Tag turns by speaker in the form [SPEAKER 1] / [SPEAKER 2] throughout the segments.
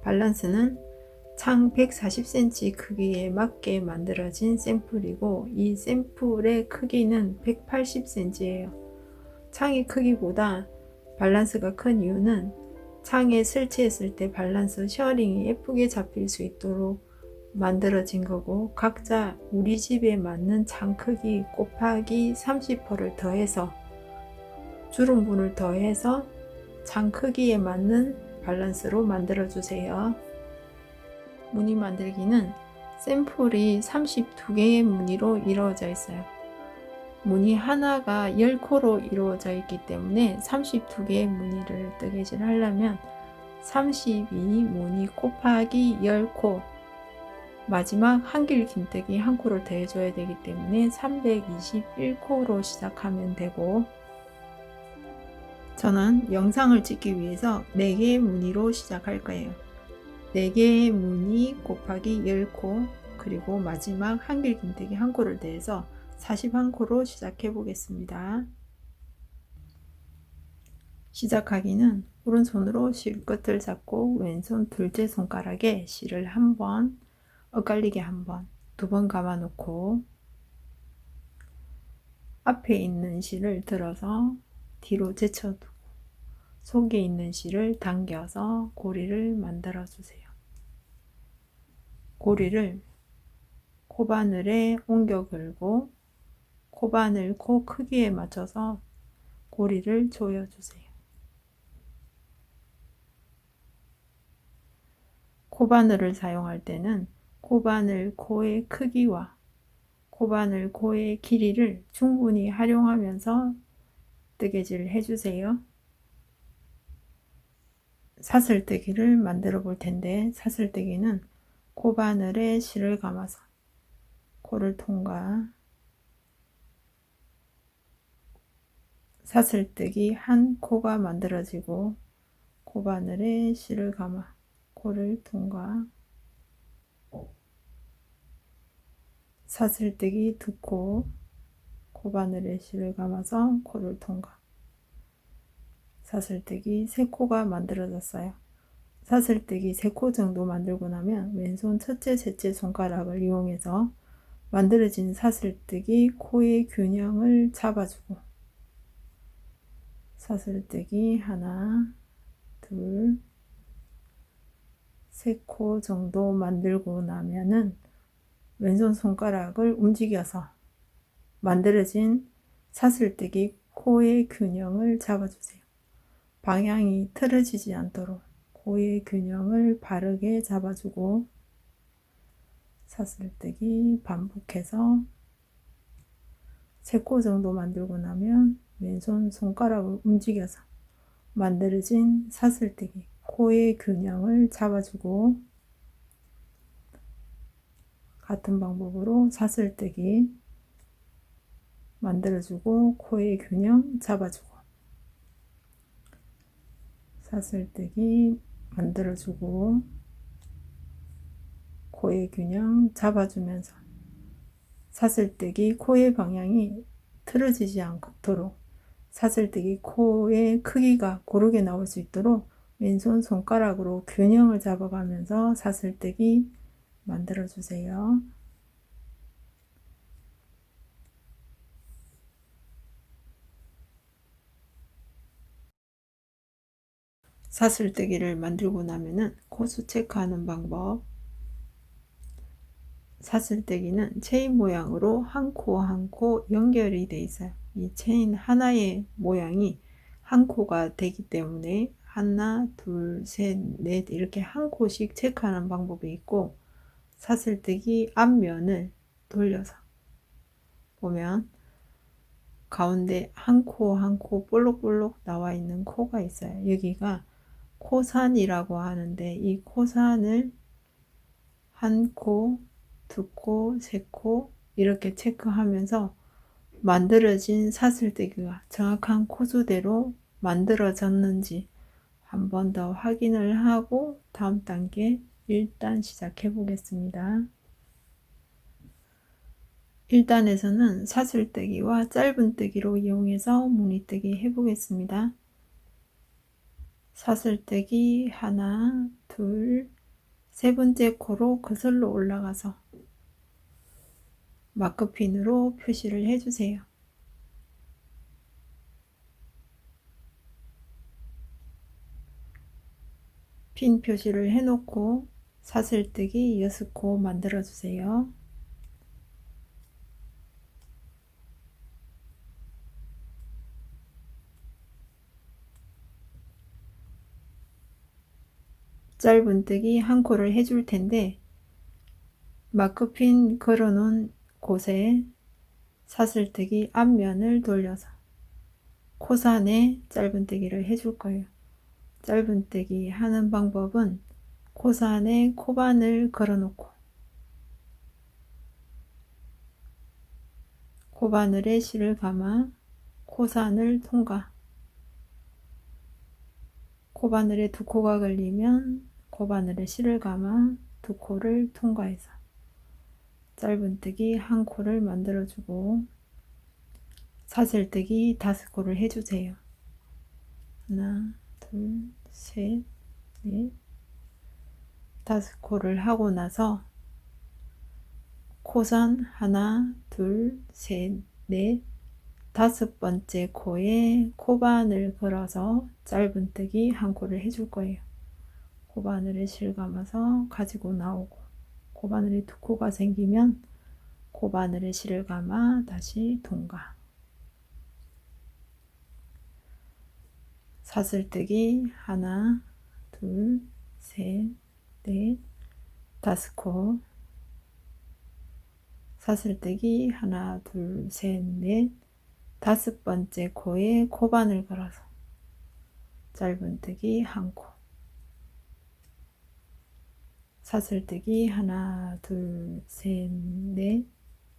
[SPEAKER 1] 밸런스는 창 140cm 크기에 맞게 만들어진 샘플이고 이 샘플의 크기는 180cm예요. 창의 크기보다 밸런스가 큰 이유는 창에 설치했을 때 밸런스 셔링이 예쁘게 잡힐 수 있도록 만들어진 거고, 각자 우리 집에 맞는 창 크기 곱하기 30%를 더해서 주름분을 더해서 창 크기에 맞는 밸런스로 만들어 주세요. 무늬 만들기는 샘플이 32개의 무늬로 이루어져 있어요. 무늬 하나가 10코로 이루어져 있기 때문에 32개의 무늬를 뜨개질 하려면 32 무늬 곱하기 10코, 마지막 한길 긴뜨기 1코를 더해줘야 되기 때문에 321코로 시작하면 되고, 저는 영상을 찍기 위해서 4개의 무늬로 시작할 거예요. 4개의 무늬 곱하기 10코, 그리고 마지막 한길 긴뜨기 1코를 더해서 41코로 시작해 보겠습니다. 시작하기는 오른손으로 실 끝을 잡고 왼손 둘째 손가락에 실을 한번, 엇갈리게 한번, 2번 감아 놓고 앞에 있는 실을 들어서 뒤로 제쳐두고 속에 있는 실을 당겨서 고리를 만들어 주세요. 고리를 코바늘에 옮겨 걸고 코바늘 코 크기에 맞춰서 고리를 조여 주세요. 코바늘을 사용할 때는 코바늘 코의 크기와 코바늘 코의 길이를 충분히 활용하면서 뜨개질을 해주세요. 사슬뜨기를 만들어 볼 텐데, 사슬뜨기는 코바늘에 실을 감아서 코를 통과, 사슬뜨기 한 코가 만들어지고 코바늘에 실을 감아 코를 통과, 사슬뜨기 2코, 코바늘에 실을 감아서 코를 통과, 사슬뜨기 3코가 만들어졌어요. 사슬뜨기 3코 정도 만들고 나면 왼손 첫째, 셋째 손가락을 이용해서 만들어진 사슬뜨기 코의 균형을 잡아주고, 사슬뜨기 하나, 둘, 3코 정도 만들고 나면은 왼손 손가락을 움직여서 만들어진 사슬뜨기 코의 균형을 잡아주세요. 방향이 틀어지지 않도록 코의 균형을 바르게 잡아주고, 사슬뜨기 반복해서 3코 정도 만들고 나면 왼손 손가락을 움직여서 만들어진 사슬뜨기 코의 균형을 잡아주고, 같은 방법으로 사슬뜨기 만들어주고 코의 균형 잡아주고, 사슬뜨기 만들어주고 코의 균형 잡아주면서 사슬뜨기 코의 방향이 틀어지지 않도록 사슬뜨기 코의 크기가 고르게 나올 수 있도록 왼손 손가락으로 균형을 잡아가면서 사슬뜨기 만들어 주세요. 사슬뜨기를 만들고 나면은 코수 체크하는 방법. 사슬뜨기는 체인 모양으로 한 코 한 코 연결이 되어 있어요. 이 체인 하나의 모양이 한 코가 되기 때문에 하나, 둘, 셋, 넷 이렇게 한 코씩 체크하는 방법이 있고, 사슬뜨기 앞면을 돌려서 보면 가운데 한 코 한 코 볼록볼록 나와 있는 코가 있어요. 여기가 코산이라고 하는데, 이 코산을 한 코, 2코, 3코 이렇게 체크하면서 만들어진 사슬뜨기가 정확한 코수대로 만들어졌는지 한 번 더 확인을 하고 다음 단계 일단 시작해 보겠습니다. 1단에서는 사슬뜨기와 짧은뜨기로 이용해서 무늬뜨기 해 보겠습니다. 사슬뜨기 하나, 둘, 세 번째 코로 거슬러 올라가서 마크핀으로 표시를 해주세요. 핀 표시를 해놓고 사슬뜨기 6코 만들어 주세요. 짧은뜨기 1코를 해줄 텐데 마크핀 걸어놓은 곳에 사슬뜨기 앞면을 돌려서 코산에 짧은뜨기를 해줄 거예요. 짧은뜨기 하는 방법은 코산에 코바늘 걸어놓고 코바늘에 실을 감아 코산을 통과. 코바늘에 2코가 걸리면 코바늘에 실을 감아 2코를 통과해서 짧은뜨기 1코를 만들어주고 사슬뜨기 5코를 해주세요. 하나, 둘, 셋, 넷, 5코를 하고 나서 코산 하나, 둘, 셋, 넷, 5번째 코에 코바늘 걸어서 짧은뜨기 1코를 해줄 거예요. 코바늘에 실 감아서 가지고 나오고 코바늘에 2코가 생기면 코바늘에 실을 감아 다시 통과. 사슬뜨기 하나, 둘, 셋, 넷, 5코. 사슬뜨기 하나, 둘, 셋, 넷, 5번째 코에 코바늘 걸어서 짧은뜨기 1코. 사슬뜨기 하나, 둘, 셋, 넷,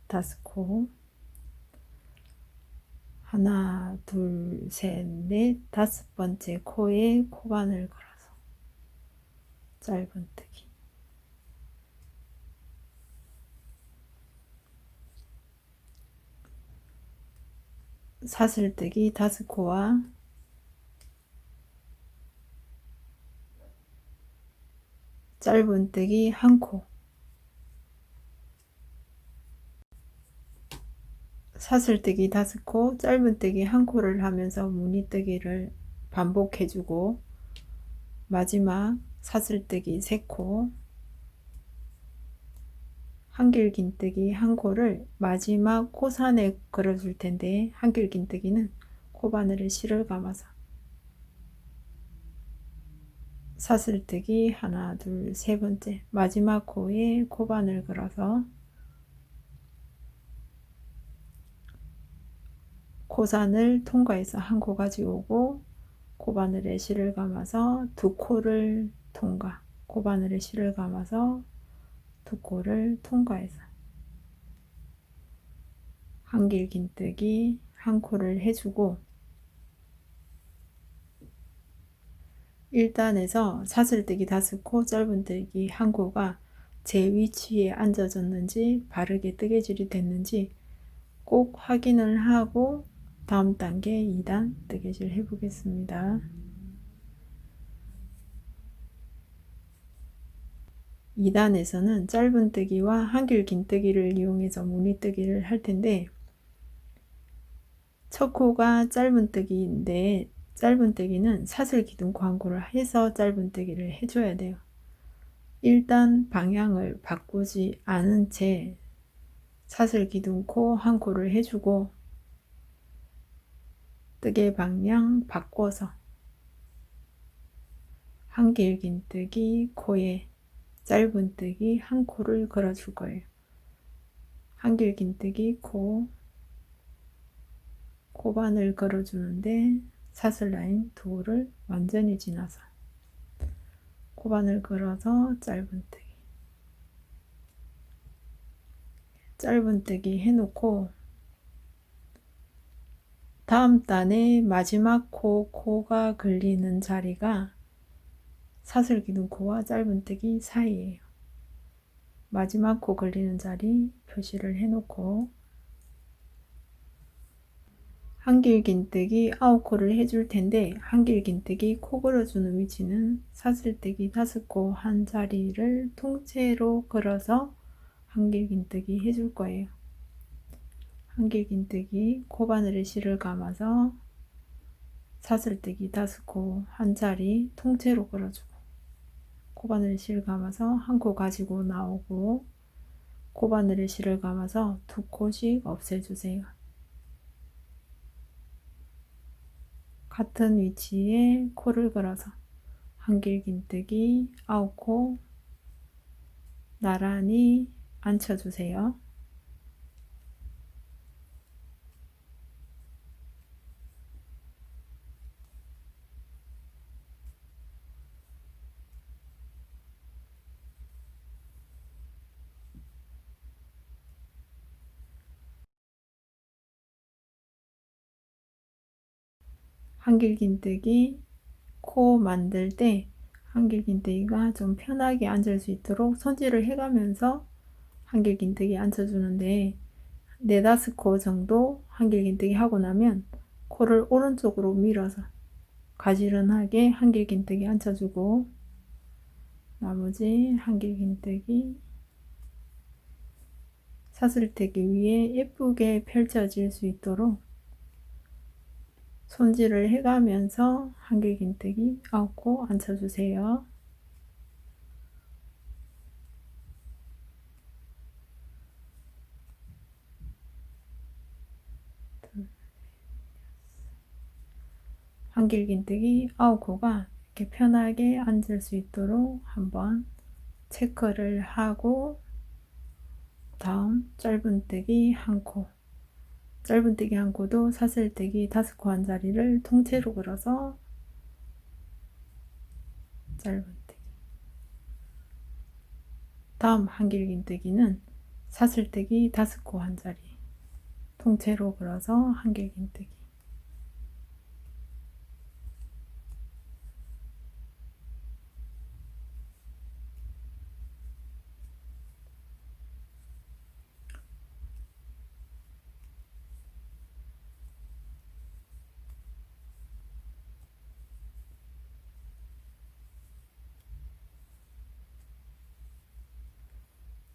[SPEAKER 1] 5코. 하나, 둘, 셋, 넷, 5번째 코에 코바늘 걸어서 짧은뜨기. 사슬뜨기 5코와 짧은뜨기 1코. 사슬뜨기 5코, 짧은뜨기 1코를 하면서 무늬뜨기를 반복해주고 마지막 사슬뜨기 3코, 한길긴뜨기 1코를 마지막 코산에 걸어줄 텐데 한길긴뜨기는 코바늘에 실을 감아서 사슬뜨기 하나, 둘, 3번째 마지막 코에 코바늘 걸어서 코산을 통과해서 1코 가지고 코바늘에 실을 감아서 2코를 통과. 코바늘에 실을 감아서 2코를 통과해서 한길긴뜨기 1코를 해주고 1단에서 사슬뜨기 5코, 짧은뜨기 1코가 제 위치에 앉아졌는지 바르게 뜨개질이 됐는지 꼭 확인을 하고 다음 단계 2단 뜨개질 해보겠습니다. 2단에서는 짧은뜨기와 한길긴뜨기를 이용해서 무늬뜨기를 할 텐데 첫 코가 짧은뜨기인데 짧은뜨기는 사슬기둥코 1코를 해서 짧은뜨기를 해줘야 돼요. 일단 방향을 바꾸지 않은 채 사슬기둥코 1코를 해주고 뜨개 방향 바꿔서 한길긴뜨기 코에 짧은뜨기 1코를 걸어줄 거예요. 한길긴뜨기 코, 코바늘 걸어주는데 사슬라인 2를 완전히 지나서 코바늘 걸어서 짧은뜨기 해놓고 다음 단에 마지막 코가 걸리는 자리가 사슬기둥코와 짧은뜨기 사이에요. 마지막 코 걸리는 자리 표시를 해놓고 한길긴뜨기 9코를 해줄 텐데 한길긴뜨기 코 걸어주는 위치는 사슬뜨기 5코 한 자리를 통째로 걸어서 한길긴뜨기 해줄 거예요. 한길긴뜨기 코바늘에 실을 감아서 사슬뜨기 5코 한 자리 통째로 걸어주고 코바늘에 실을 감아서 한 코 가지고 나오고 코바늘에 실을 감아서 2코씩 없애주세요. 같은 위치에 코를 걸어서 한길긴뜨기 9코 나란히 앉혀주세요. 한길긴뜨기 코 만들 때 한길긴뜨기가 좀 편하게 앉을 수 있도록 손질을 해가면서 한길긴뜨기 앉혀주는데 4~5코 정도 한길긴뜨기 하고 나면 코를 오른쪽으로 밀어서 가지런하게 한길긴뜨기 앉혀주고 나머지 한길긴뜨기 사슬뜨기 위에 예쁘게 펼쳐질 수 있도록 손질을 해가면서 한길긴뜨기 9코 앉혀주세요. 한길긴뜨기 9코가 이렇게 편하게 앉을 수 있도록 한번 체크를 하고 다음 짧은뜨기 1코 짧은뜨기 1코도 사슬뜨기 5코 한 자리를 통째로 걸어서 짧은뜨기 다음 한길긴뜨기는 사슬뜨기 5코 한 자리 통째로 걸어서 한길긴뜨기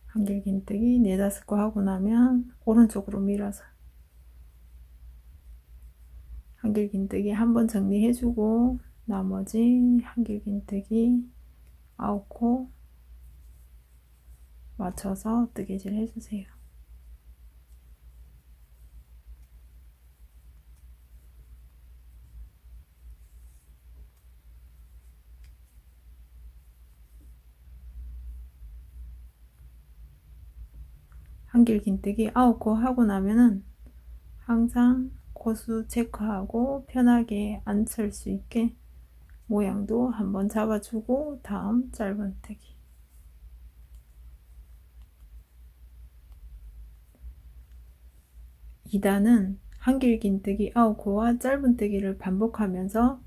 [SPEAKER 1] 한길긴뜨기 4~5코 하고 나면 오른쪽으로 밀어서 한길긴뜨기 한번 정리해주고 나머지 한길긴뜨기 9코 맞춰서 뜨개질 해주세요. 한길긴뜨기 9코 하고 나면은 항상 코수 체크하고 편하게 앉을 수 있게 모양도 한번 잡아주고 다음 짧은뜨기 2단은 한길긴뜨기 9코와 짧은뜨기를 반복하면서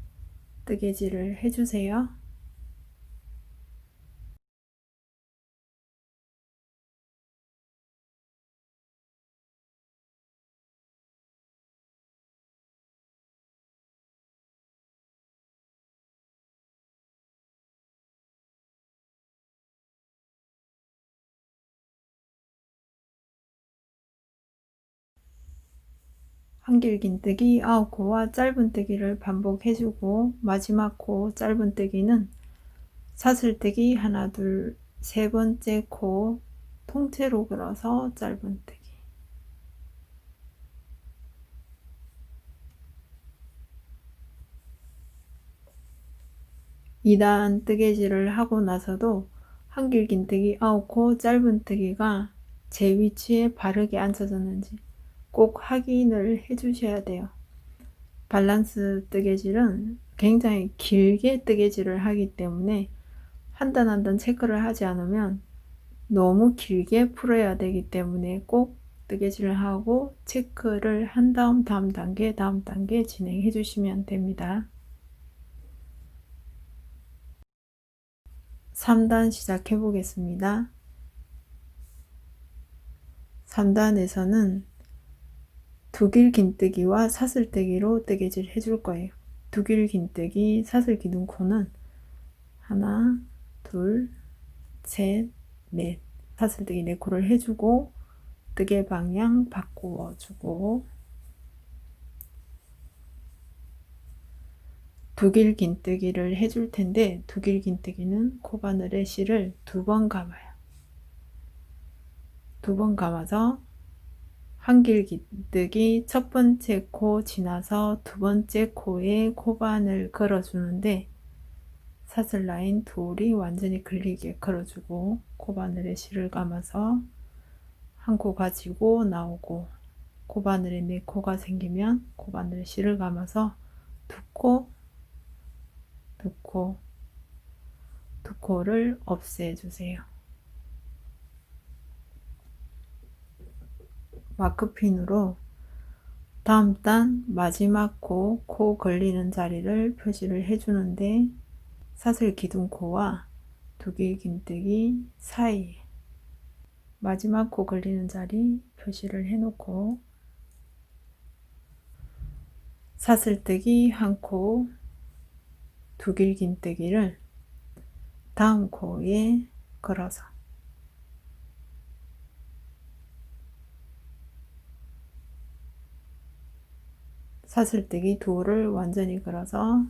[SPEAKER 1] 뜨개질을 해주세요. 한길긴뜨기 9코와 짧은뜨기를 반복해주고 마지막 코 짧은뜨기는 사슬뜨기 하나 둘 세 번째 코 통째로 걸어서 짧은뜨기 2단 뜨개질을 하고 나서도 한길긴뜨기 9코 짧은뜨기가 제 위치에 바르게 앉혀졌는지 꼭 확인을 해주셔야 돼요. 밸런스 뜨개질은 굉장히 길게 뜨개질을 하기 때문에 한 단 한 단 체크를 하지 않으면 너무 길게 풀어야 되기 때문에 꼭 뜨개질을 하고 체크를 한 다음 다음 단계 진행해 주시면 됩니다. 3단 시작해 보겠습니다. 3단에서는 두길 긴뜨기와 사슬뜨기로 뜨개질 해줄 거예요. 두길 긴뜨기, 사슬 기둥 코는 하나, 둘, 셋, 넷. 사슬뜨기 4코를 해주고 뜨개 방향 바꾸어주고 두길 긴뜨기를 해줄 텐데 두길 긴뜨기는 코바늘에 실을 2번 감아요. 2번 감아서 한길 긴뜨기 첫 번째 코 지나서 2번째 코에 코바늘 걸어주는데 사슬 라인 둘이 완전히 걸리게 걸어주고 코바늘에 실을 감아서 한 코 가지고 나오고 코바늘에 4코가 생기면 코바늘에 실을 감아서 2코, 2코, 2코를 없애주세요. 마크핀으로 다음 단 마지막 코 걸리는 자리를 표시를 해주는데 사슬 기둥코와 두길 긴뜨기 사이에 마지막 코 걸리는 자리 표시를 해놓고 사슬뜨기 1코, 두길 긴뜨기를 다음 코에 걸어서 사슬뜨기 2를 완전히 걸어서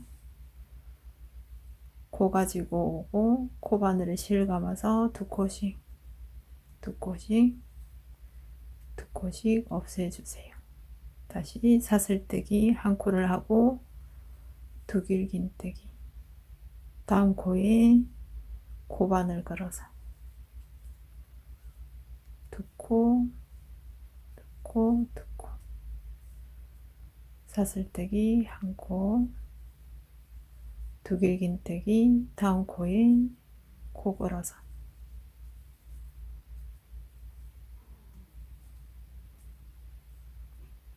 [SPEAKER 1] 코 가지고 오고 코바늘에 실 감아서 2코씩 2코씩 2코씩 없애주세요. 다시 사슬뜨기 1코를 하고 두길 긴뜨기 다음 코에 코바늘 걸어서 2코, 2코, 2코 사슬뜨기 1코 두길 긴뜨기 다음 코에 코 걸어서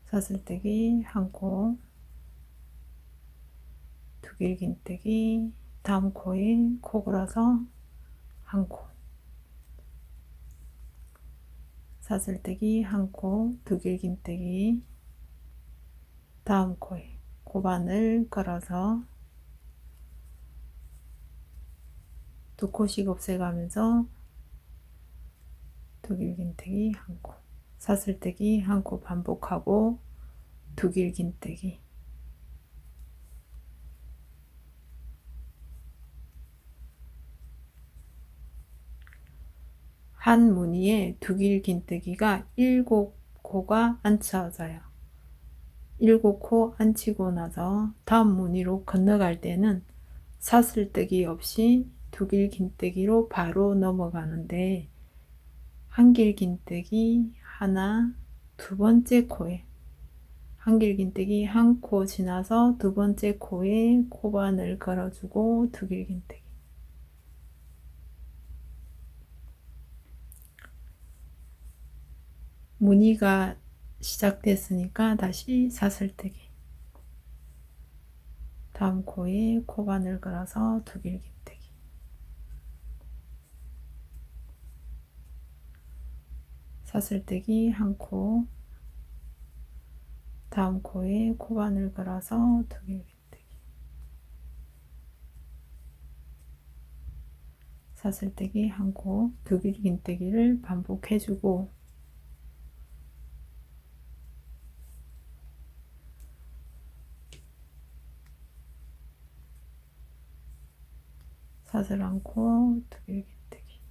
[SPEAKER 1] 사슬뜨기 1코 두길 긴뜨기 다음 코에 코 걸어서 1코 사슬뜨기 1코 두길 긴뜨기 다음 코에 코바늘 걸어서 2코씩 없애가면서 두길 긴뜨기 1코 사슬뜨기 1코 반복하고 두길 긴뜨기 한 무늬에 두길 긴뜨기가 7코가 앉혀져요. 7코 앉히고 나서 다음 무늬로 건너갈 때는 사슬뜨기 없이 두길 긴뜨기로 바로 넘어가는데 한길 긴뜨기 하나, 2번째 코에 한길 긴뜨기 1코 지나서 2번째 코에 코바늘 걸어주고 두길 긴뜨기 무늬가 시작됐으니까 다시 사슬뜨기 다음 코에 코바늘 걸어서 두길 긴뜨기 사슬뜨기 1코 다음 코에 코바늘 걸어서 두길 긴뜨기 사슬뜨기 1코 두길 긴뜨기를 반복해주고 사슬 1코 두길 긴뜨기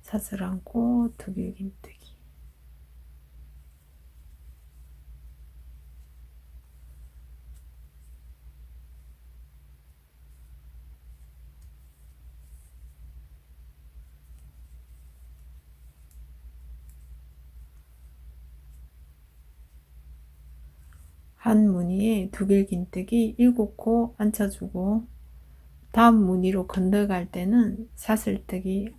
[SPEAKER 1] 사슬 1코 두길 긴뜨기 한 무늬에 두길 긴뜨기 7코 앉혀주고 다음 무늬로 건너갈 때는 사슬뜨기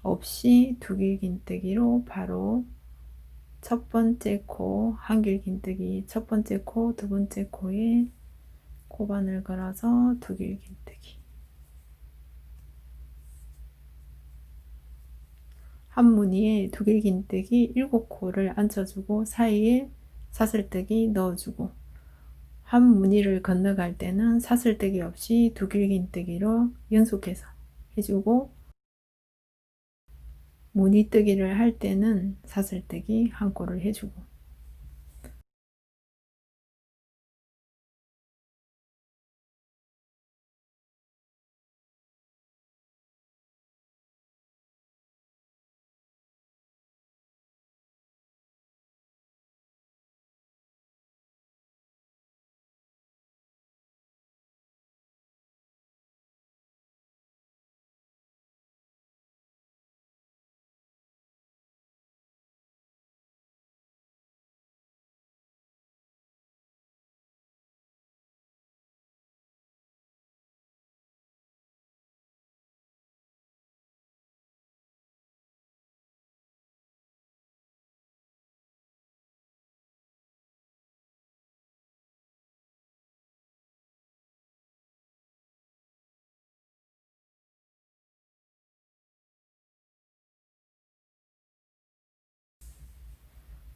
[SPEAKER 1] 없이 두길 긴뜨기로 바로 첫 번째 코 한길 긴뜨기 첫 번째 코 두 번째 코에 코바늘 걸어서 두길 긴뜨기 한 무늬에 두길긴뜨기 7코를 앉혀주고 사이에 사슬뜨기 넣어주고, 한 무늬를 건너갈 때는 사슬뜨기 없이 두길긴뜨기로 연속해서 해주고, 무늬뜨기를 할 때는 사슬뜨기 한 코를 해주고,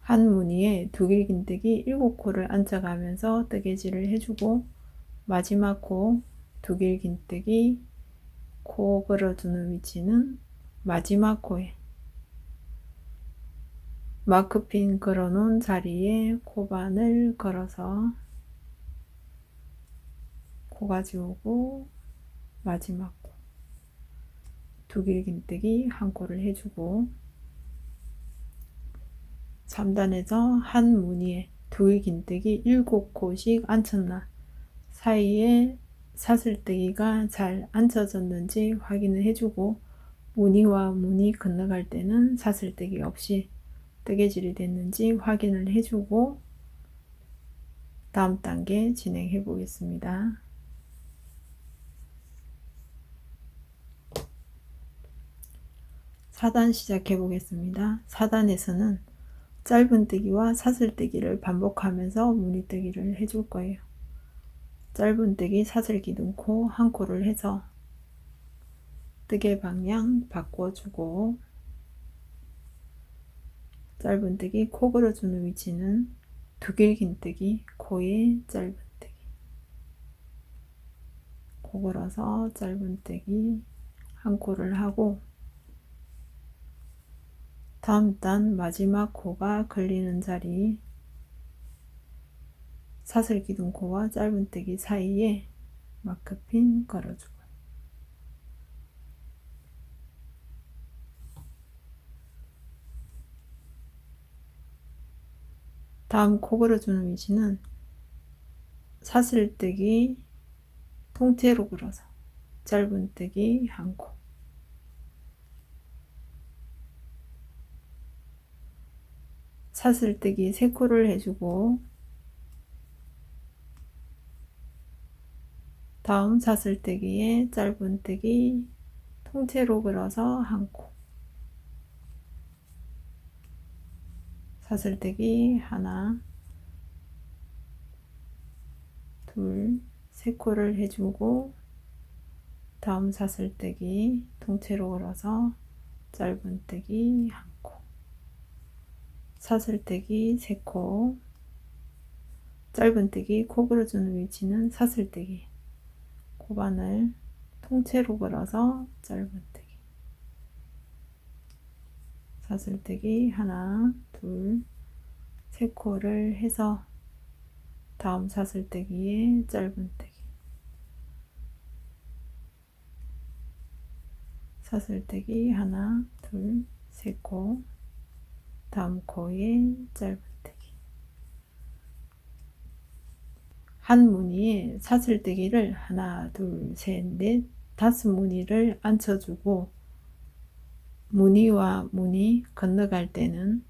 [SPEAKER 1] 한 무늬에 두길긴뜨기 7코를 앉혀가면서 뜨개질을 해주고, 마지막 코 두길긴뜨기 코 걸어주는 위치는 마지막 코에 마크핀 걸어놓은 자리에 코반을 걸어서 코가 지우고 마지막 코 두길긴뜨기 한 코를 해주고, 3단에서 한 무늬에 두길긴뜨기 7코씩 앉혔나 사이에 사슬뜨기가 잘 앉혀졌는지 확인을 해주고, 무늬와 무늬 건너갈 때는 사슬뜨기 없이 뜨개질이 됐는지 확인을 해주고 다음 단계 진행해 보겠습니다. 4단 시작해 보겠습니다. 4단에서는 짧은뜨기와 사슬뜨기를 반복하면서 무늬뜨기를 해줄 거예요. 짧은뜨기 사슬기둥코 한 코를 해서 뜨개 방향 바꿔주고, 짧은뜨기 코 걸어주는 위치는 두길긴뜨기 코에 짧은뜨기, 코 걸어서 짧은뜨기 한 코를 하고, 다음 단 마지막 코가 걸리는 자리 사슬기둥코와 짧은뜨기 사이에 마크핀 걸어주고, 다음 코 걸어주는 위치는 사슬뜨기 통째로 걸어서 짧은뜨기 한 코, 사슬뜨기 3코를 해주고, 다음 사슬뜨기에 짧은뜨기 통째로 걸어서 한 코, 사슬뜨기 하나, 둘, 3코를 해주고, 다음 사슬뜨기 통째로 걸어서 짧은뜨기 한 코, 사슬뜨기 3코, 짧은뜨기 코 걸어주는 위치는 사슬뜨기, 코반을 통째로 걸어서 짧은뜨기, 사슬뜨기 하나, 둘, 3코를 해서 다음 사슬뜨기에 짧은뜨기, 사슬뜨기 하나, 둘, 3코, 다음 코에 짧은뜨기, 한 무늬에 사슬뜨기를 하나, 둘, 셋, 넷, 5무늬를 앉혀주고, 무늬와 무늬 건너갈 때는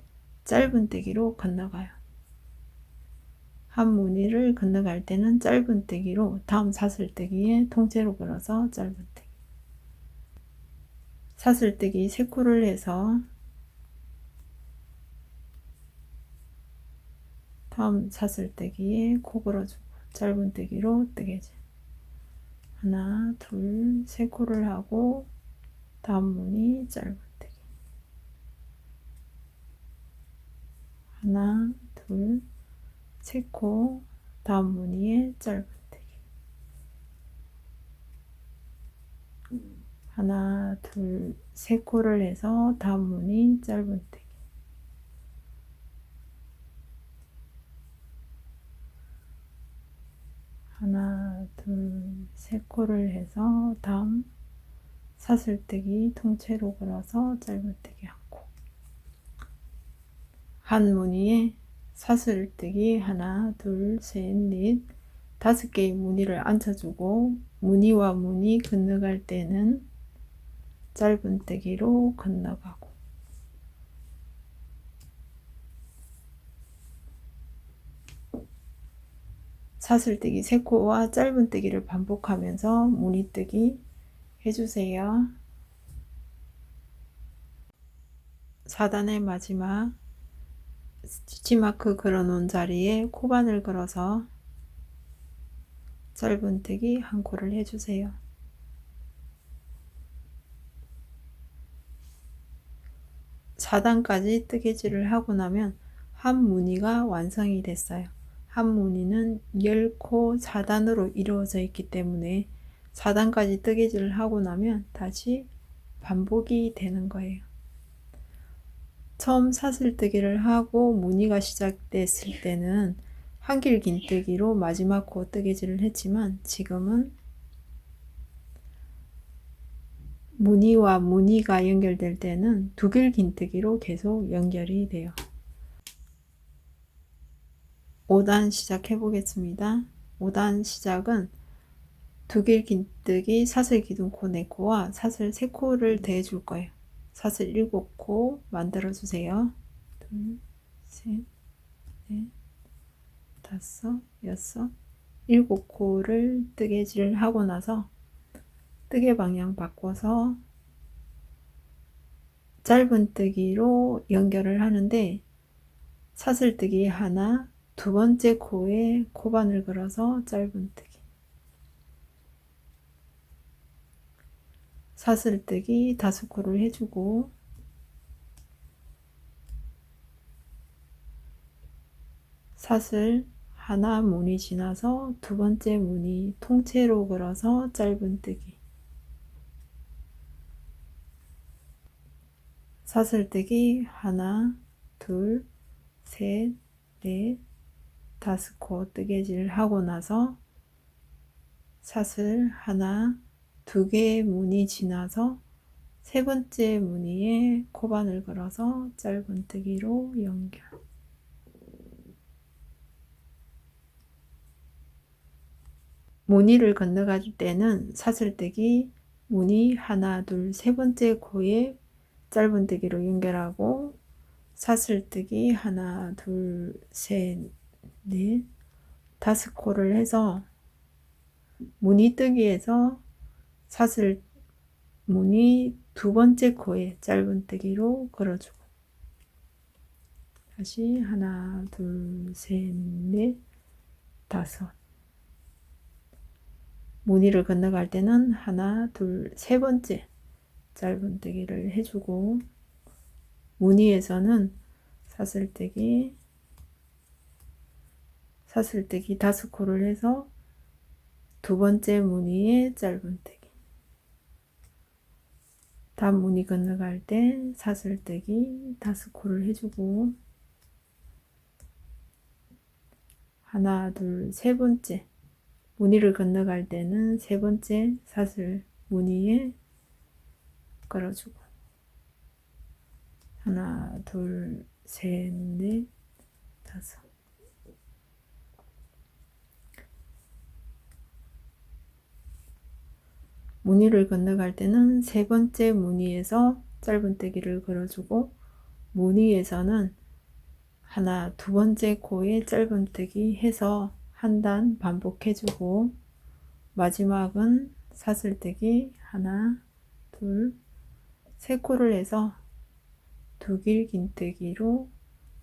[SPEAKER 1] 짧은뜨기로 건너가요. 한 무늬를 건너갈 때는 짧은뜨기로 다음 사슬뜨기에 통째로 걸어서 짧은뜨기, 사슬뜨기 3코를 해서 다음 사슬뜨기에 코 걸어주고 짧은뜨기로 뜨개질, 하나, 둘, 3코를 하고 다음 무늬 짧은뜨기, 하나, 둘, 세 코, 다음 무늬에 짧은뜨기. 하나, 둘, 세 코를 해서 다음 무늬 짧은뜨기. 하나, 둘, 세 코를 해서 다음 사슬뜨기 통째로 걸어서 짧은뜨기 한 코. 한 무늬에 사슬뜨기 하나, 둘, 셋, 넷, 5개의 무늬를 앉혀주고 무늬와 무늬 건너갈 때는 짧은뜨기로 건너가고 사슬뜨기 3코와 짧은뜨기를 반복하면서 무늬뜨기 해주세요. 4단의 마지막 스티치마크 걸어놓은 자리에 코바늘 걸어서 짧은뜨기 한 코를 해주세요. 4단까지 뜨개질을 하고 나면 한 무늬가 완성이 됐어요. 한 무늬는 10코 4단으로 이루어져 있기 때문에 4단까지 뜨개질을 하고 나면 다시 반복이 되는 거예요. 처음 사슬뜨기를 하고 무늬가 시작됐을 때는 한길 긴뜨기로 마지막 코 뜨개질을 했지만 지금은 무늬와 무늬가 연결될 때는 두길 긴뜨기로 계속 연결이 돼요. 5단 시작해 보겠습니다. 5단 시작은 두길 긴뜨기 사슬 기둥코 4코와 사슬 3코를 더해 줄 거예요. 사슬 7코 만들어 주세요. 2, 3, 4, 5, 6, 7코를 뜨개질을 하고 나서 뜨개 방향 바꿔서 짧은뜨기로 연결을 하는데 사슬뜨기 하나, 두 번째 코에 코바늘 걸어서 짧은뜨기, 사슬뜨기 5코를 해주고 사슬 하나 무늬 지나서 두 번째 무늬 통째로 걸어서 짧은뜨기, 사슬뜨기 하나, 둘, 셋, 넷, 5코 뜨개질 하고 나서 사슬 하나, 2개의 무늬 지나서 세 번째 무늬에 코바늘 걸어서 짧은뜨기로 연결. 무늬를 건너갈 때는 사슬뜨기 무늬 하나, 둘, 세 번째 코에 짧은뜨기로 연결하고 사슬뜨기 하나, 둘, 셋, 넷, 5코를 해서 무늬뜨기에서 사슬 무늬 두 번째 코에 짧은뜨기로 걸어주고 다시 하나, 둘, 셋, 넷, 5. 무늬를 건너갈 때는 하나, 둘, 세 번째 짧은뜨기를 해주고 무늬에서는 사슬뜨기 5코를 해서 두 번째 무늬에 짧은뜨기, 다음 무늬 건너갈 때 사슬뜨기 5코를 해주고 하나, 둘, 세 번째 무늬를 건너갈 때는 세 번째 사슬 무늬에 걸어주고 하나, 둘, 셋, 넷, 5. 무늬를 건너갈 때는 세 번째 무늬에서 짧은뜨기를 걸어주고 무늬에서는 하나, 두 번째 코에 짧은뜨기 해서 한 단 반복해주고 마지막은 사슬뜨기 하나, 둘, 세 코를 해서 두길 긴뜨기로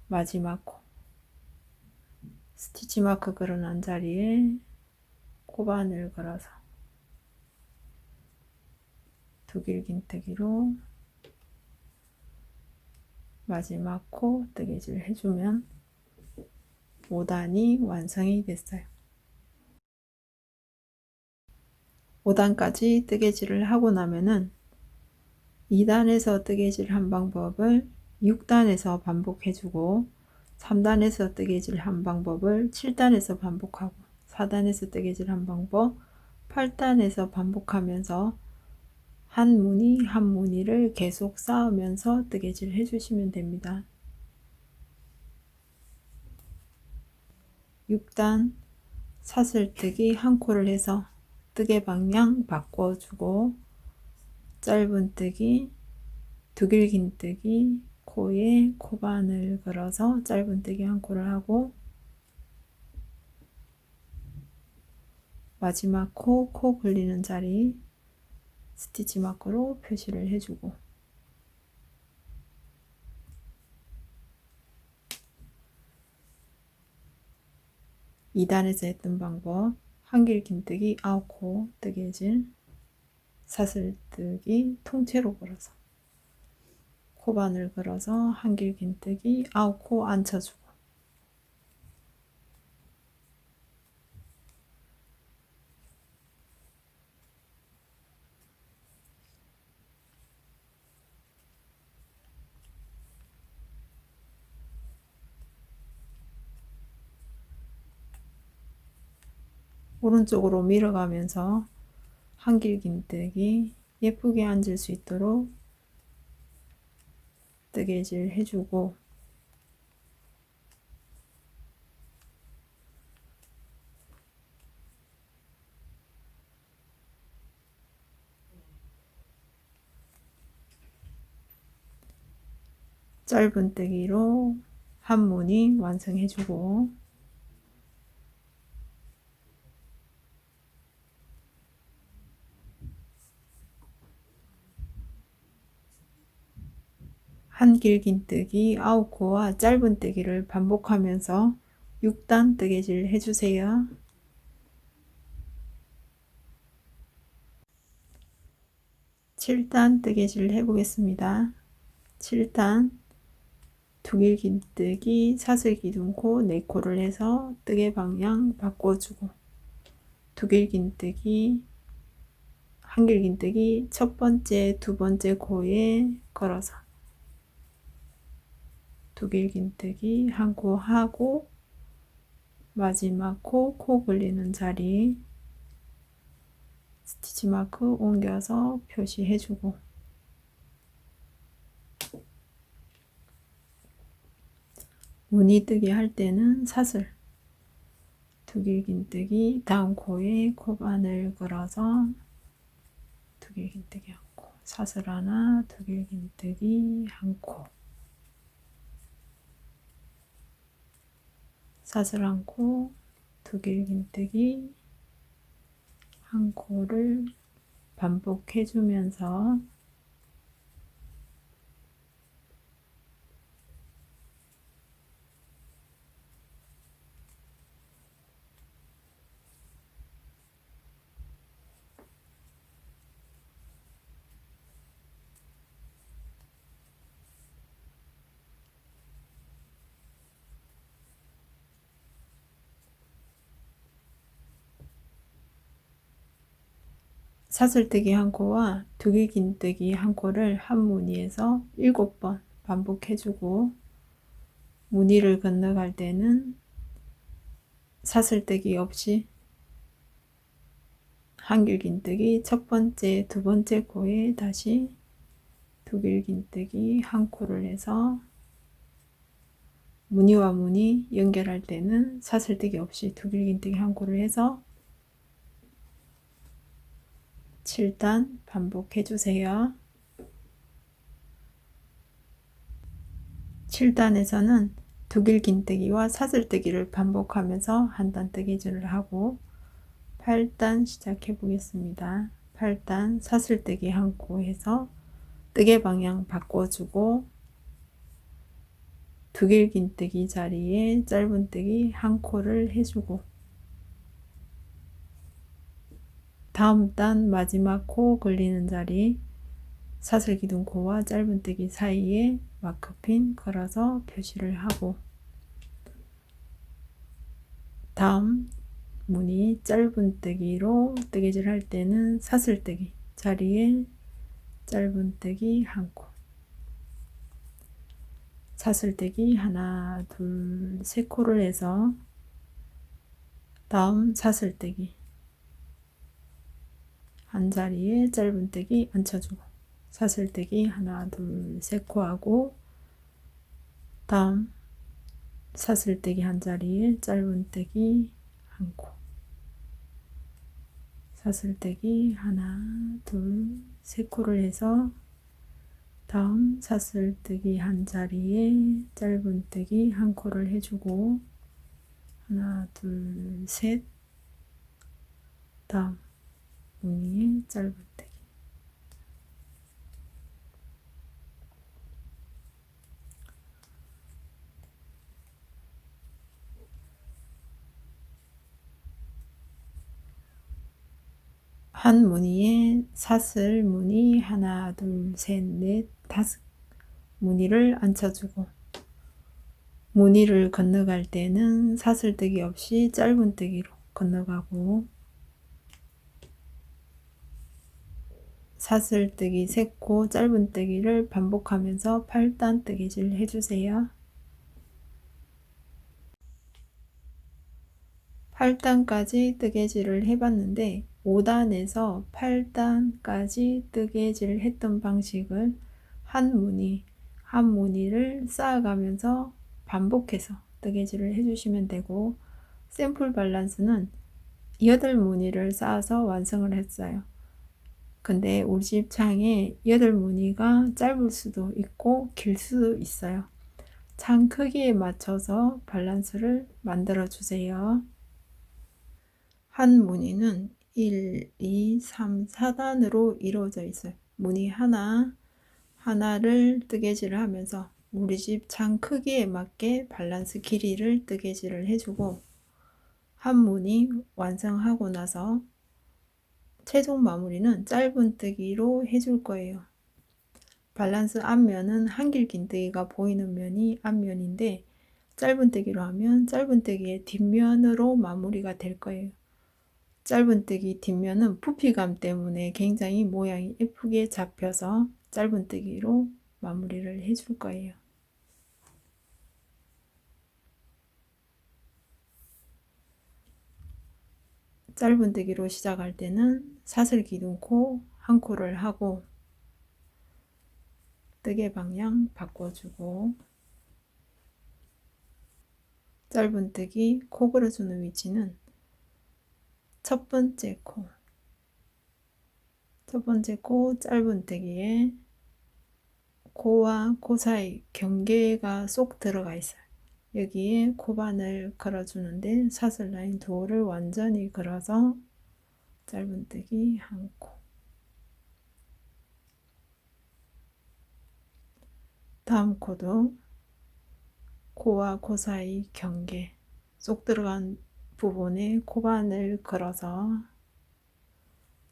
[SPEAKER 1] 마지막 코 스티치 마크 걸어놓은 자리에 코바늘 걸어서 두길 긴뜨기로 마지막 코 뜨개질 해주면 5단이 완성이 됐어요. 5단까지 뜨개질을 하고 나면은 2단에서 뜨개질 한 방법을 6단에서 반복해주고 3단에서 뜨개질 한 방법을 7단에서 반복하고 4단에서 뜨개질 한 방법 8단에서 반복하면서 한 무늬 한 무늬를 계속 쌓으면서 뜨개질 해주시면 됩니다. 6단 사슬뜨기 한 코를 해서 뜨개 방향 바꿔주고 짧은뜨기, 두길긴뜨기, 코에 코바늘 걸어서 짧은뜨기 한 코를 하고 마지막 코 굴리는 자리 스티치 마커로 표시를 해주고 2단에서 했던 방법 한길긴뜨기 9코 뜨개질 사슬뜨기 통째로 걸어서 코바늘 걸어서 한길긴뜨기 9코 앉혀주고 오른쪽으로 밀어가면서 한길긴뜨기 예쁘게 앉을 수 있도록 뜨개질 해주고 짧은뜨기로 한 무늬 완성해주고 한길긴뜨기 9코와 짧은뜨기를 반복하면서 6단 뜨개질 해주세요. 7단 뜨개질 해보겠습니다. 7단 두길긴뜨기 사슬기둥코 4코를 해서 뜨개 방향 바꿔주고 두길긴뜨기 한길긴뜨기 첫 번째 두 번째 코에 걸어서 두길긴뜨기 한 코 하고 마지막 코 굴리는 자리 스티치 마크 옮겨서 표시해주고 무늬뜨기 할 때는 사슬 두길긴뜨기 다음 코에 코바늘 걸어서 두길긴뜨기 한 코 사슬 하나 두길긴뜨기 한 코 사슬 한 코 두길긴뜨기 한 코를 반복해 주면서 사슬뜨기 한 코와 두길긴뜨기 한 코를 한 무늬에서 7번 반복해주고 무늬를 건너갈 때는 사슬뜨기 없이 한길긴뜨기 첫 번째 두 번째 코에 다시 두길긴뜨기 한 코를 해서 무늬와 무늬 연결할 때는 사슬뜨기 없이 두길긴뜨기 한 코를 해서 7단 반복해 주세요. 7단에서는 두길긴뜨기와 사슬뜨기를 반복하면서 한 단 뜨개질을 하고 8단 시작해 보겠습니다. 8단 사슬뜨기 한 코 해서 뜨개 방향 바꿔주고 두길긴뜨기 자리에 짧은뜨기 한 코를 해주고 다음 단 마지막 코 걸리는 자리 사슬기둥 코와 짧은뜨기 사이에 마크핀 걸어서 표시를 하고, 다음 무늬 짧은뜨기로 뜨개질 할 때는 사슬뜨기 자리에 짧은뜨기 한 코, 사슬뜨기 하나 둘 세 코를 해서 다음 사슬뜨기 한 자리에 짧은뜨기 앉혀주고, 사슬뜨기 하나 둘 세 코 하고, 다음 사슬뜨기 한 자리에 짧은뜨기 한 코, 사슬뜨기 하나 둘 세 코를 해서 다음 사슬뜨기 한 자리에 짧은뜨기 한 코를 해주고, 하나 둘 셋, 다음 무늬에 짧은뜨기, 한 무늬에 사슬 무늬 하나 둘 셋 넷 다섯 무늬를 앉혀주고, 무늬를 건너갈 때는 사슬뜨기 없이 짧은뜨기로 건너가고, 사슬뜨기 3코 짧은뜨기를 반복하면서 8단 뜨개질 해주세요. 8단까지 뜨개질을 해봤는데 5단에서 8단까지 뜨개질 했던 방식을 한 무늬를 쌓아가면서 반복해서 뜨개질을 해주시면 되고, 샘플 밸런스는 8무늬를 쌓아서 완성을 했어요. 근데 우리 집 창에 8무늬가 짧을 수도 있고 길 수도 있어요. 창 크기에 맞춰서 밸런스를 만들어 주세요. 한 무늬는 1, 2, 3, 4단으로 이루어져 있어요. 무늬 하나를 뜨개질을 하면서 우리 집 창 크기에 맞게 밸런스 길이를 뜨개질을 해주고, 한 무늬 완성하고 나서 최종 마무리는 짧은뜨기로 해줄 거예요. 밸런스 앞면은 한길 긴뜨기가 보이는 면이 앞면인데, 짧은뜨기로 하면 짧은뜨기의 뒷면으로 마무리가 될 거예요. 짧은뜨기 뒷면은 부피감 때문에 굉장히 모양이 예쁘게 잡혀서 짧은뜨기로 마무리를 해줄 거예요. 짧은뜨기로 시작할 때는 사슬 기둥코 한 코를 하고 뜨개 방향 바꿔주고, 짧은뜨기 코 그려주는 위치는 첫 번째 코 짧은뜨기에 코와 코 사이 경계가 쏙 들어가 있어요. 여기에 코반을 걸어주는데 사슬 라인 2호를 완전히 걸어서 짧은뜨기 한 코, 다음 코도 코와 코 사이 경계 쏙 들어간 부분에 코반을 걸어서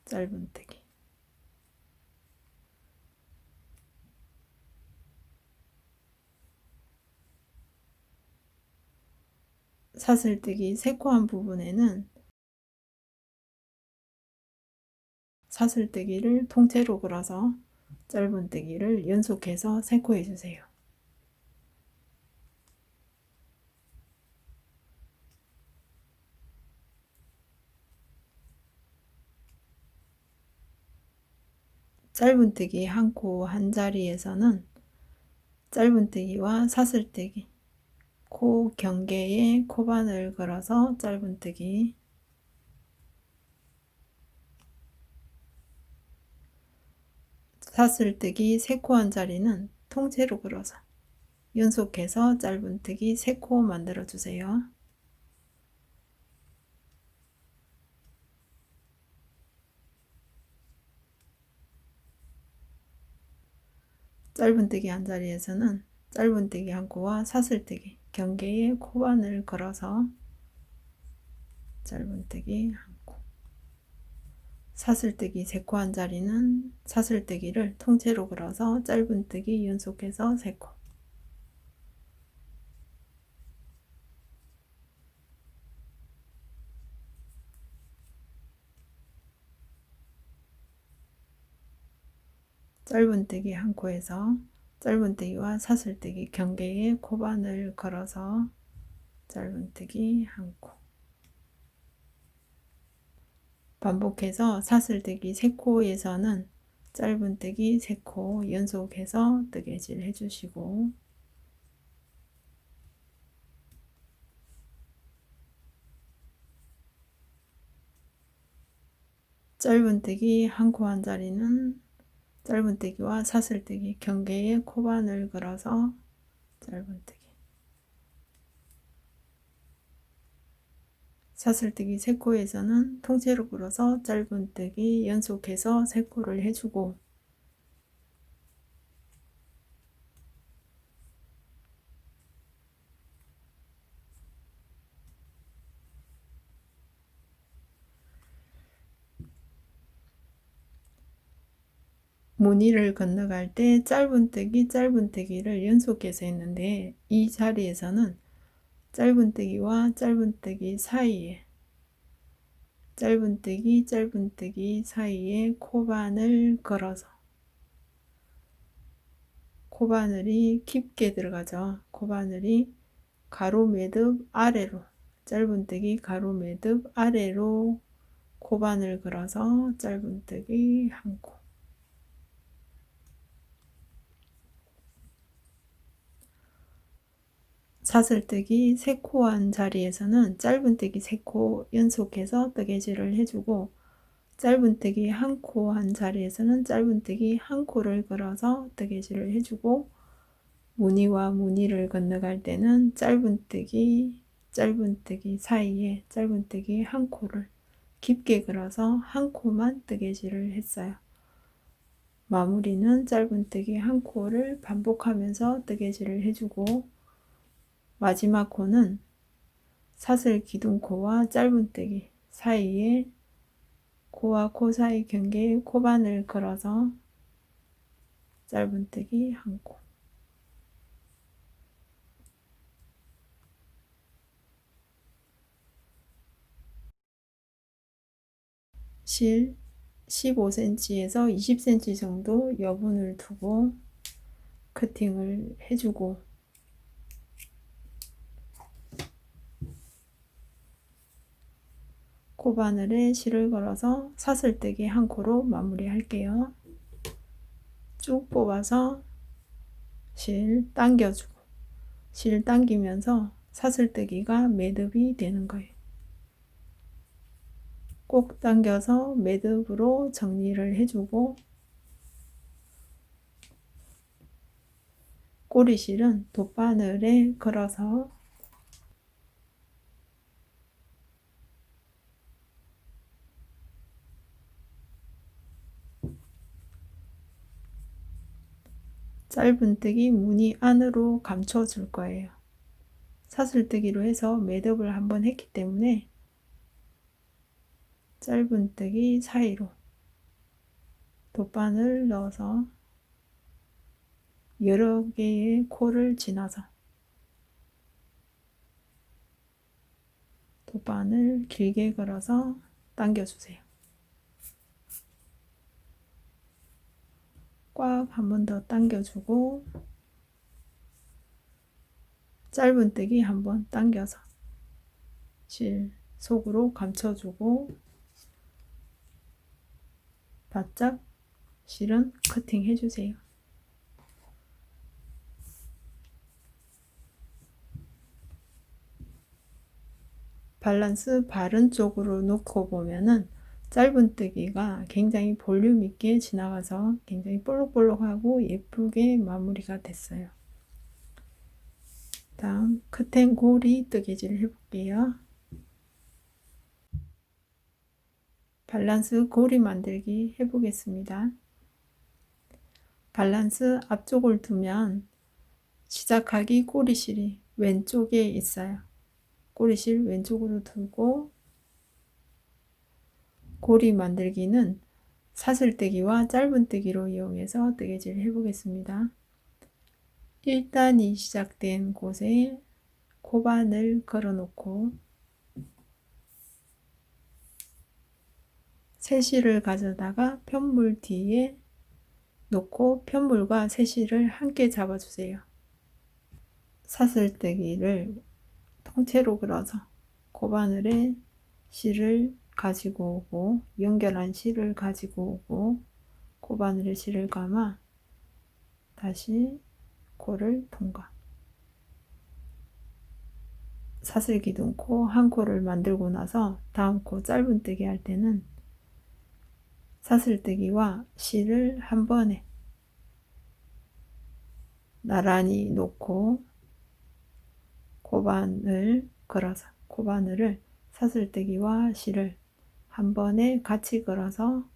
[SPEAKER 1] 짧은뜨기, 사슬뜨기 3코 한 부분에는 사슬뜨기를 통째로 걸어서 짧은뜨기를 연속해서 3코 해주세요. 짧은뜨기 한 코 한 자리에서는 짧은뜨기와 사슬뜨기, 코 경계에 코반을 걸어서 짧은뜨기, 사슬뜨기 3코 한 자리는 통째로 걸어서 연속해서 짧은뜨기 3코 만들어 주세요. 짧은뜨기 한 자리에서는 짧은뜨기 한 코와 사슬뜨기 경계에 코반을 걸어서 짧은뜨기 한 코, 사슬뜨기 3코 한 자리는 사슬뜨기를 통째로 걸어서 짧은뜨기 연속해서 3코. 짧은뜨기 1코에서 짧은뜨기와 사슬뜨기 경계에 코바늘 걸어서 짧은뜨기 1코. 반복해서 사슬뜨기 3코에서는 짧은뜨기 3코 연속해서 뜨개질 해주시고, 짧은뜨기 1코 한 자리는 짧은뜨기와 사슬뜨기 경계에 코바늘 걸어서 짧은뜨기, 사슬뜨기 3코에서는 통째로 걸어서 짧은뜨기 연속해서 3코를 해주고, 무늬를 건너갈 때 짧은뜨기를 연속해서 했는데, 이 자리에서는 짧은뜨기와 짧은뜨기 사이에 짧은뜨기 사이에 코바늘 걸어서, 코바늘이 깊게 들어가죠. 코바늘이 가로 매듭 아래로, 짧은뜨기 가로 매듭 아래로 코바늘 걸어서 짧은뜨기 1코. 사슬뜨기 3코 한 자리에서는 짧은뜨기 3코 연속해서 뜨개질을 해주고, 짧은뜨기 1코 한 자리에서는 짧은뜨기 1코를 걸어서 뜨개질을 해주고, 무늬와 무늬를 건너갈 때는 짧은뜨기 사이에 짧은뜨기 1코를 깊게 걸어서 1코만 뜨개질을 했어요. 마무리는 짧은뜨기 1코를 반복하면서 뜨개질을 해주고, 마지막 코는 사슬 기둥코와 짧은뜨기 사이에 코와 코 사이 경계에 코바늘 걸어서 짧은뜨기 1코. 실 15cm에서 20cm 정도 여분을 두고 커팅을 해주고, 코바늘에 실을 걸어서 사슬뜨기 1코로 마무리 할게요. 쭉 뽑아서 실 당겨주고, 실 당기면서 사슬뜨기가 매듭이 되는 거예요. 꼭 당겨서 매듭으로 정리를 해주고, 꼬리실은 돗바늘에 걸어서 짧은뜨기 무늬 안으로 감춰줄 거예요. 사슬뜨기로 해서 매듭을 한번 했기 때문에 짧은뜨기 사이로 돗바늘 넣어서 여러 개의 코를 지나서 돗바늘 길게 걸어서 당겨주세요. 꽉 한 번 더 당겨주고, 짧은뜨기 한 번 당겨서 실 속으로 감춰주고, 바짝 실은 커팅 해주세요. 밸런스 바른 쪽으로 놓고 보면은 짧은뜨기가 굉장히 볼륨 있게 지나가서 굉장히 볼록볼록하고 예쁘게 마무리가 됐어요. 다음 커튼고리 뜨개질 해볼게요. 밸런스 고리 만들기 해보겠습니다. 밸런스 앞쪽을 두면 시작하기 꼬리실이 왼쪽에 있어요. 꼬리실 왼쪽으로 두고 고리 만들기는 사슬뜨기와 짧은뜨기로 이용해서 뜨개질 해보겠습니다. 1단이 시작된 곳에 코반을 걸어놓고 새실을 가져다가 편물 뒤에 놓고 편물과 새실을 함께 잡아주세요. 사슬뜨기를 통째로 그려서 코바늘에 실을 가지고 오고 연결한 실을 가지고 오고 코바늘에 실을 감아 다시 코를 통과. 사슬기둥 코 한 코를 만들고 나서 다음 코 짧은뜨기 할 때는 사슬뜨기와 실을 한 번에 나란히 놓고 코바늘 걸어서 코바늘을 사슬뜨기와 실을 한 번에 같이 걸어서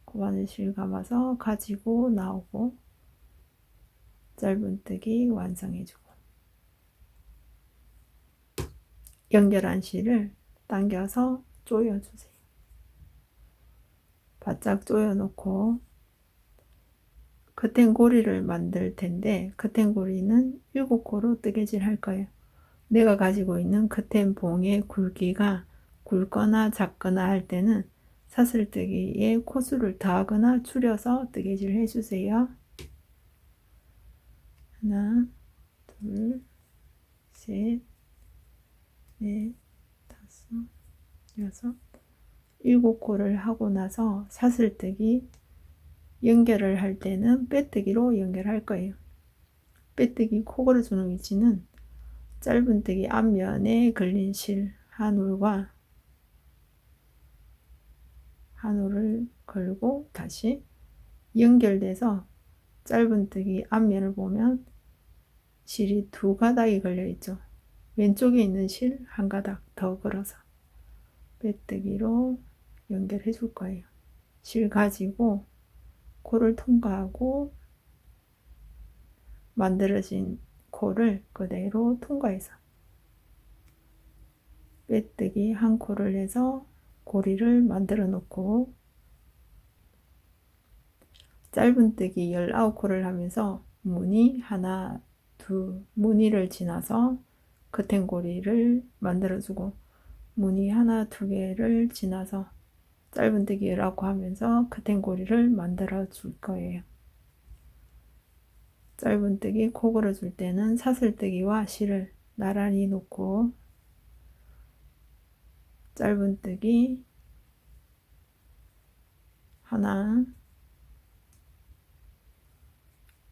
[SPEAKER 1] 코바늘 실 감아서 가지고 나오고 짧은뜨기 완성해주고 연결한 실을 당겨서 조여주세요. 바짝 조여놓고 커튼고리를 만들 텐데 커튼고리는 7코로 뜨개질 할 거예요. 내가 가지고 있는 커튼 봉의 굵기가 굵거나 작거나 할 때는 사슬뜨기에 코수를 더하거나 줄여서 뜨개질 해주세요. 하나, 둘, 셋, 넷, 다섯, 여섯, 7코를 하고 나서 사슬뜨기 연결을 할 때는 빼뜨기로 연결할 거예요. 빼뜨기 코 걸어주는 위치는 짧은뜨기 앞면에 걸린 실 한올과 한올을 걸고 다시 연결돼서 짧은뜨기 앞면을 보면 실이 2가닥이 걸려 있죠. 왼쪽에 있는 실 한 가닥 더 걸어서 빼뜨기로 연결해 줄 거예요. 실 가지고 코를 통과하고 만들어진 코를 그대로 통과해서 빼뜨기 한 코를 해서 고리를 만들어 놓고 짧은뜨기 19코를 하면서 무늬 하나, 무늬를 지나서 커튼고리를 만들어주고 무늬 하나, 2개를 지나서 짧은뜨기 19코 하면서 커튼고리를 만들어 줄 거예요. 짧은뜨기 코 걸어줄 때는 사슬뜨기와 실을 나란히 놓고 짧은뜨기 하나,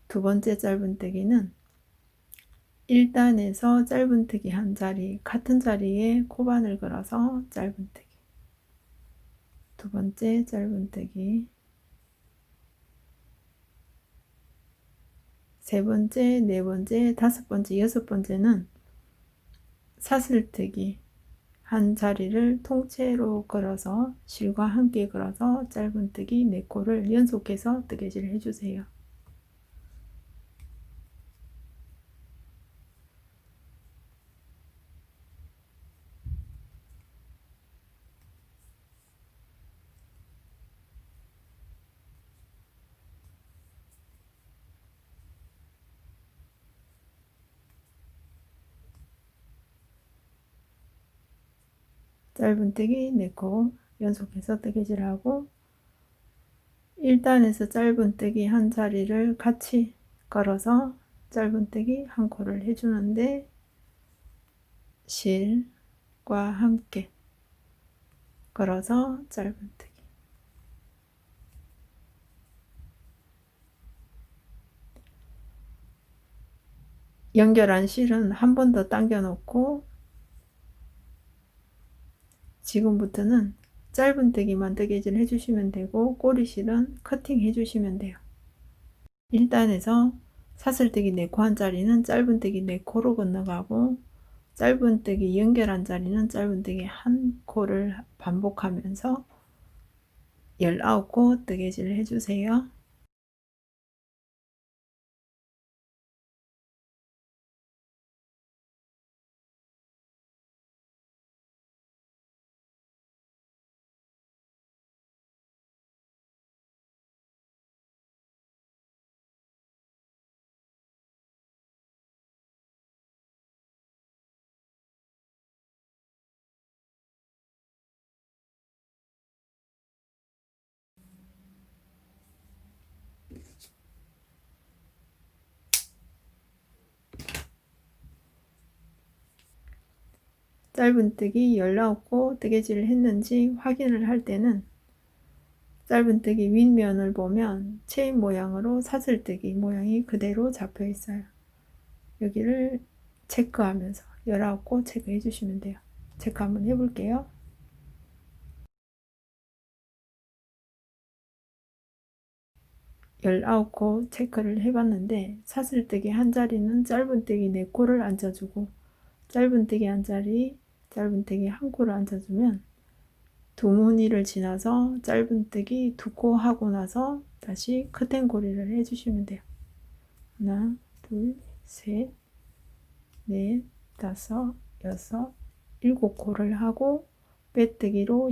[SPEAKER 1] 2번째 짧은뜨기는 1단에서 짧은뜨기 한 자리, 같은 자리에 코반을 걸어서 짧은뜨기 2번째 짧은뜨기 3번째, 4번째, 5번째, 6번째는 사슬뜨기 한 자리를 통째로 걸어서 실과 함께 걸어서 짧은뜨기 4코를 연속해서 뜨개질 해주세요. 짧은뜨기 4코 연속해서 뜨개질하고 1단에서 짧은뜨기 한 자리를 같이 걸어서 짧은뜨기 한 코를 해주는데 실과 함께 걸어서 짧은뜨기 연결한 실은 한 번 더 당겨 놓고 지금부터는 짧은뜨기만 뜨개질 해주시면 되고 꼬리실은 커팅 해주시면 돼요. 1단에서 사슬뜨기 4코 한 자리는 짧은뜨기 4코로 건너가고 짧은뜨기 연결한 자리는 짧은뜨기 한 코를 반복하면서 19코 뜨개질 해주세요. 짧은뜨기 19코 뜨개질을 했는지 확인을 할 때는 짧은뜨기 윗면을 보면 체인 모양으로 사슬뜨기 모양이 그대로 잡혀 있어요. 여기를 체크하면서 19코 체크해 주시면 돼요. 체크 한번 해볼게요. 19코 체크를 해봤는데 사슬뜨기 한 자리는 짧은뜨기 4코를 앉아주고 짧은뜨기 한 자리 짧은뜨기 한 코를 앉아주면 두 무늬를 지나서 짧은뜨기 2코 하고 나서 다시 커튼고리를 해주시면 돼요. 하나, 둘, 셋, 넷, 다섯, 여섯, 7코를 하고 빼뜨기로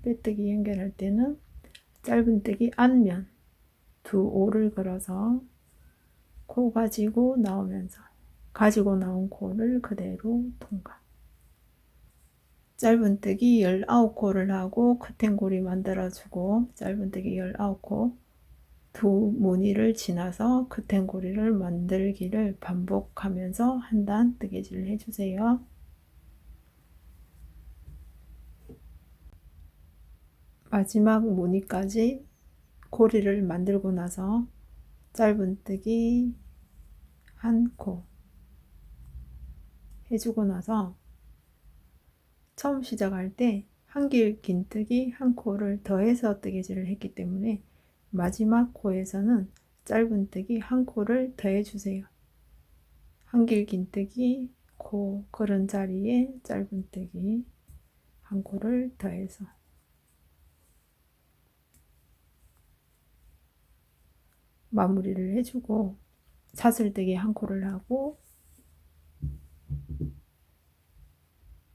[SPEAKER 1] 빼뜨기 연결할 때는 짧은뜨기 앞면 2오를 걸어서 코 가지고 나오면서 가지고 나온 코를 그대로 통과. 짧은뜨기 19코를 하고 커튼고리 만들어주고 짧은뜨기 19코 두 무늬를 지나서 커튼고리를 만들기를 반복하면서 한 단 뜨개질을 해주세요. 마지막 무늬까지 고리를 만들고 나서 짧은뜨기 한 코 해주고 나서 처음 시작할 때 한길 긴뜨기 한 코를 더해서 뜨개질을 했기 때문에 마지막 코에서는 짧은뜨기 한 코를 더해 주세요. 한길 긴뜨기 코 걸은 자리에 짧은뜨기 한 코를 더해서 마무리를 해주고 사슬뜨기 한 코를 하고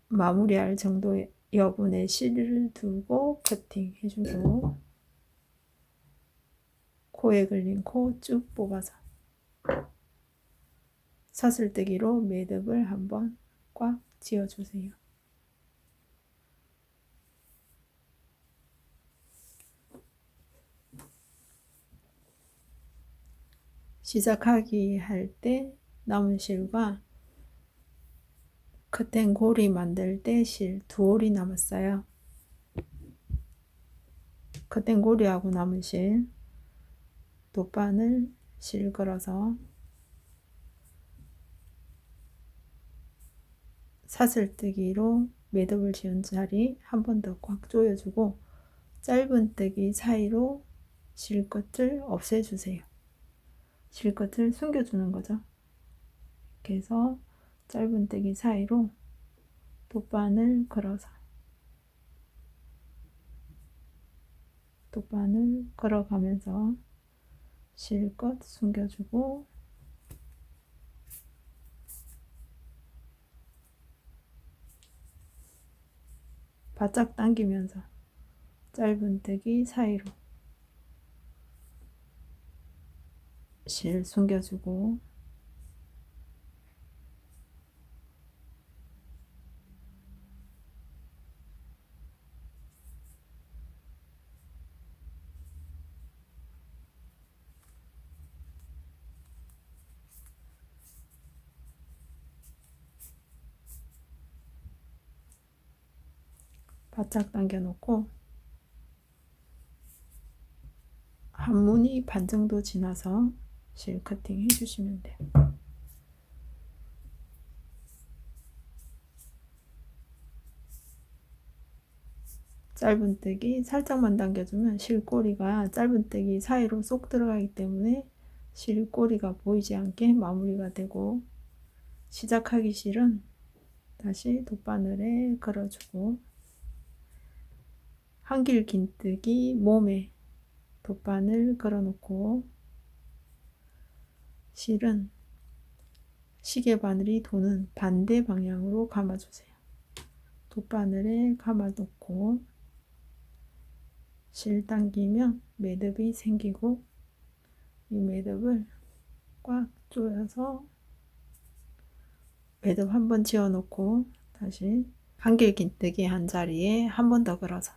[SPEAKER 1] 마무리할 정도의 여분의 실을 두고 커팅 해주고 코에 걸린 코 쭉 뽑아서 사슬뜨기로 매듭을 한번 꽉 지어주세요. 시작하기 할 때 남은 실과 커튼 고리 만들 때 실 2올이 남았어요. 커튼 고리하고 남은 실 돗바늘 실 걸어서 사슬뜨기로 매듭을 지은 자리 한 번 더 꽉 조여주고 짧은뜨기 사이로 실끝을 없애주세요. 실끝을 숨겨주는 거죠. 이렇게 해서 짧은뜨기 사이로 돗바늘 걸어서 돗바늘 걸어가면서 실끝 숨겨주고 바짝 당기면서 짧은뜨기 사이로 실 숨겨주고 바짝 당겨 놓고 한 무늬 반 정도 지나서 실 커팅 해주시면 돼요. 짧은뜨기 살짝만 당겨주면 실꼬리가 짧은뜨기 사이로 쏙 들어가기 때문에 실꼬리가 보이지 않게 마무리가 되고 시작하기 실은 다시 돗바늘에 걸어주고 한길 긴뜨기 몸에 돗바늘 걸어놓고 실은 시계 바늘이 도는 반대 방향으로 감아주세요. 돗바늘에 감아놓고 실 당기면 매듭이 생기고 이 매듭을 꽉 조여서 매듭 한 번 지어놓고 다시 한길 긴뜨기 한 자리에 한 번 더 걸어서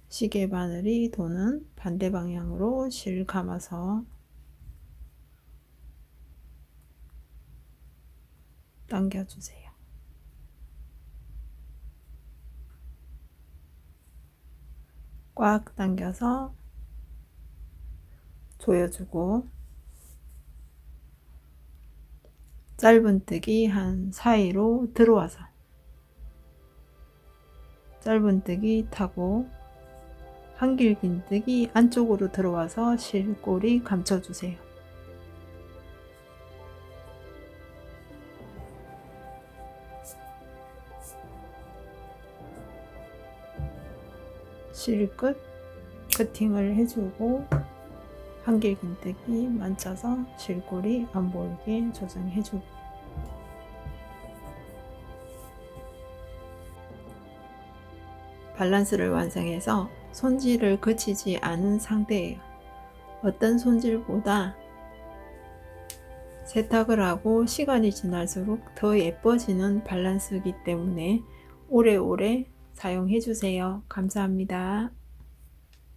[SPEAKER 1] 시계 바늘이 도는 반대 방향으로 실 감아서 당겨주세요. 꽉 당겨서 조여주고 짧은뜨기 한 사이로 들어와서 짧은뜨기 타고 한길긴뜨기 안쪽으로 들어와서 실꼬리 감춰주세요. 실끝 커팅을 해주고 한길긴뜨기 만져서 실꼬리 안 보이게 조정해주고 밸런스를 완성해서 손질을 거치지 않은 상태예요. 어떤 손질보다 세탁을 하고 시간이 지날수록 더 예뻐지는 밸런스이기 때문에 오래오래 사용해 주세요. 감사합니다.